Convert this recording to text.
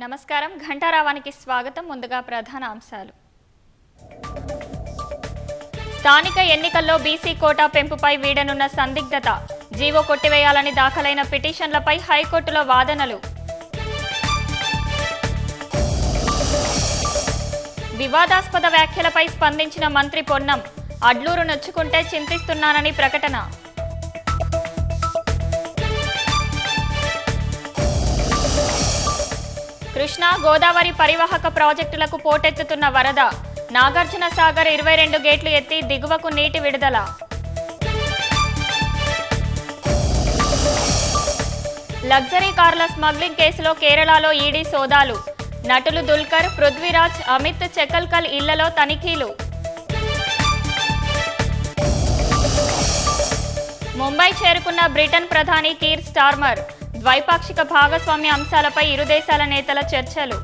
నమస్కారం ఘంటారావానికి స్వాగతం. ముందుగా ప్రధాన అంశాలు. స్థానిక ఎన్నికల్లో బీసీ కోటా పెంపుపై వీడనున్న సందిగ్ధత, జీవో కొట్టివేయాలని దాఖలైన పిటిషన్లపై హైకోర్టులో వాదనలు. వివాదాస్పద వ్యాఖ్యలపై స్పందించిన మంత్రి పొన్నం, అడ్లూరు నొచ్చుకుంటే చింతిస్తున్నానని ప్రకటన. కృష్ణా గోదావరి పరివాహక ప్రాజెక్టులకు పోటెత్తుతున్న వరద, నాగార్జున సాగర్ 22 గేట్లు ఎత్తి దిగువకు నీటి విడుదల. లగ్జరీ కార్ల స్మగ్లింగ్ కేసులో కేరళలో ఈడీ సోదాలు, నటులు దుల్కర్, పృథ్వీరాజ్, అమిత్ చెక్కల్కల్ ఇళ్లలో తనిఖీలు. ముంబై చేరుకున్న బ్రిటన్ ప్రధాని కీర్ స్టార్మర్, ద్వైపాక్షిక భాగస్వామ్య అంశాలపై ఇరు దేశాల నేతల చర్చలు.